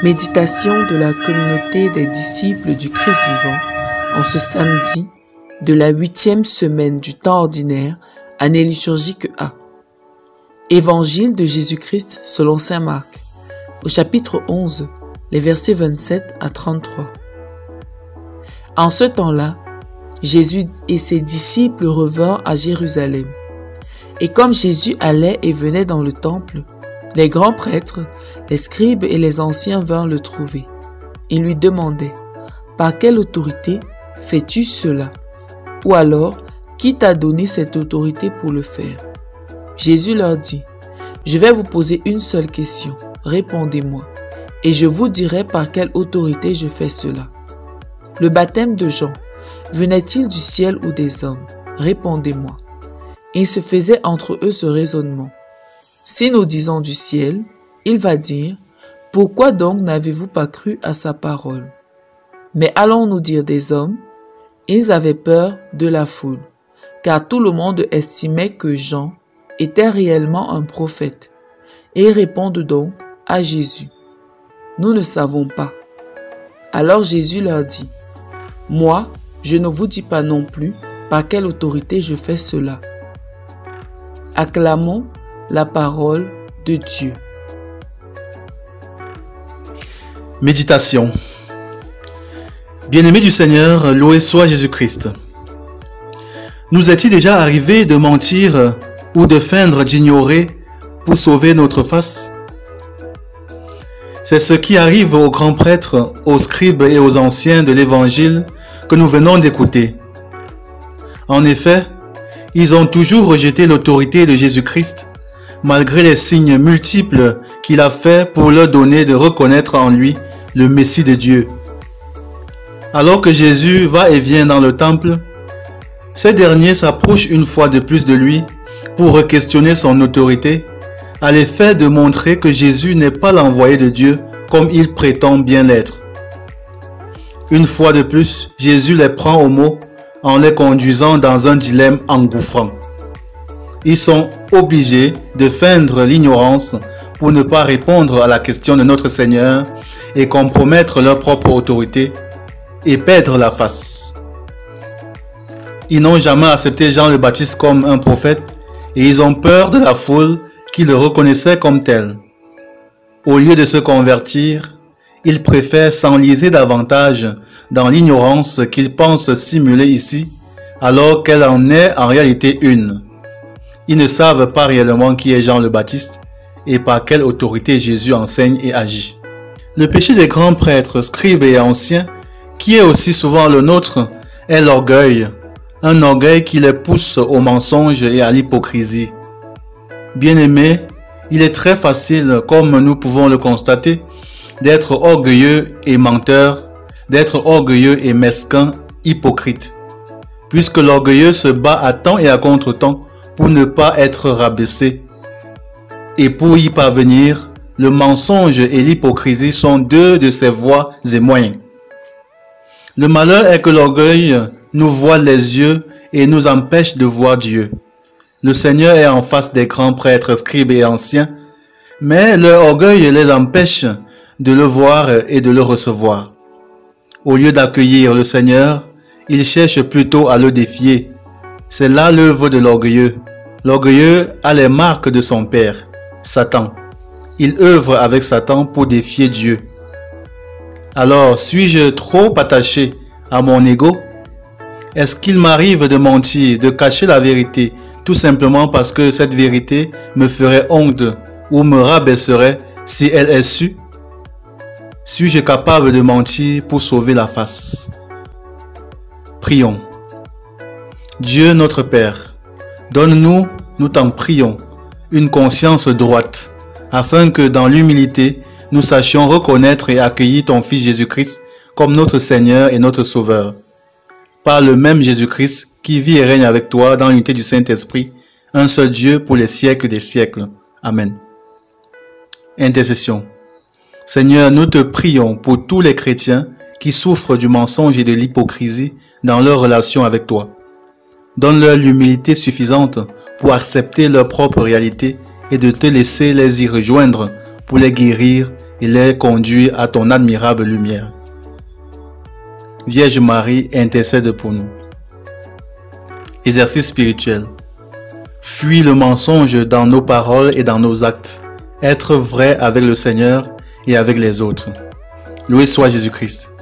Méditation de la communauté des disciples du Christ vivant en ce samedi de la 8e semaine du temps ordinaire, année liturgique A. Évangile de Jésus-Christ selon saint Marc, au chapitre 11, les versets 27 à 33. En ce temps-là, Jésus et ses disciples revinrent à Jérusalem. Et comme Jésus allait et venait dans le temple, les grands prêtres, les scribes et les anciens vinrent le trouver. Ils lui demandaient « Par quelle autorité fais-tu cela ?» Ou alors « Qui t'a donné cette autorité pour le faire ?» Jésus leur dit « Je vais vous poser une seule question, répondez-moi, et je vous dirai par quelle autorité je fais cela. Le baptême de Jean, venait-il du ciel ou des hommes? Répondez-moi. » Il se faisait entre eux ce raisonnement. Si nous disons du ciel, il va dire, pourquoi donc n'avez-vous pas cru à sa parole? Mais allons-nous dire des hommes? Ils avaient peur de la foule, car tout le monde estimait que Jean était réellement un prophète. Et ils répondent donc à Jésus, nous ne savons pas. Alors Jésus leur dit, moi, je ne vous dis pas non plus par quelle autorité je fais cela. Acclamons la parole de Dieu. Méditation. Bien-aimés du Seigneur, loué soit Jésus-Christ. Nous est-il déjà arrivé de mentir ou de feindre d'ignorer pour sauver notre face? C'est ce qui arrive aux grands prêtres, aux scribes et aux anciens de l'Évangile que nous venons d'écouter. En effet, ils ont toujours rejeté l'autorité de Jésus-Christ, malgré les signes multiples qu'il a faits pour leur donner de reconnaître en lui le Messie de Dieu. Alors que Jésus va et vient dans le temple, ces derniers s'approchent une fois de plus de lui pour questionner son autorité, à l'effet de montrer que Jésus n'est pas l'envoyé de Dieu comme il prétend bien l'être. Une fois de plus, Jésus les prend au mot en les conduisant dans un dilemme engouffrant. Ils sont obligés de feindre l'ignorance pour ne pas répondre à la question de notre Seigneur et compromettre leur propre autorité et perdre la face. Ils n'ont jamais accepté Jean le Baptiste comme un prophète et ils ont peur de la foule qui le reconnaissait comme tel. Au lieu de se convertir, ils préfèrent s'enliser davantage dans l'ignorance qu'ils pensent simuler ici, alors qu'elle en est en réalité une. Ils ne savent pas réellement qui est Jean le Baptiste et par quelle autorité Jésus enseigne et agit. Le péché des grands prêtres, scribes et anciens, qui est aussi souvent le nôtre, est l'orgueil, un orgueil qui les pousse au mensonge et à l'hypocrisie. Bien-aimés, il est très facile, comme nous pouvons le constater, d'être orgueilleux et menteur, d'être orgueilleux et mesquin, hypocrite, puisque l'orgueilleux se bat à temps et à contre-temps pour ne pas être rabaissé. Et pour y parvenir, le mensonge et l'hypocrisie sont deux de ses voies et moyens. Le malheur est que l'orgueil nous voile les yeux et nous empêche de voir Dieu. Le Seigneur est en face des grands prêtres, scribes et anciens, mais leur orgueil les empêche de le voir et de le recevoir. Au lieu d'accueillir le Seigneur, ils cherchent plutôt à le défier. C'est là l'œuvre de l'orgueilleux. L'orgueilleux a les marques de son père, Satan. Il œuvre avec Satan pour défier Dieu. Alors, suis-je trop attaché à mon ego? Est-ce qu'il m'arrive de mentir, de cacher la vérité, tout simplement parce que cette vérité me ferait honte ou me rabaisserait si elle est sue? Suis-je capable de mentir pour sauver la face? Prions. Dieu notre Père, donne-nous, nous t'en prions, une conscience droite, afin que dans l'humilité, nous sachions reconnaître et accueillir ton Fils Jésus-Christ comme notre Seigneur et notre Sauveur. Par le même Jésus-Christ qui vit et règne avec toi dans l'unité du Saint-Esprit, un seul Dieu pour les siècles des siècles. Amen. Intercession. Seigneur, nous te prions pour tous les chrétiens qui souffrent du mensonge et de l'hypocrisie dans leur relation avec toi. Donne-leur l'humilité suffisante pour accepter leur propre réalité et de te laisser les y rejoindre pour les guérir et les conduire à ton admirable lumière. Vierge Marie, intercède pour nous. Exercice spirituel. Fuis le mensonge dans nos paroles et dans nos actes. Être vrai avec le Seigneur et avec les autres. Loué soit Jésus-Christ.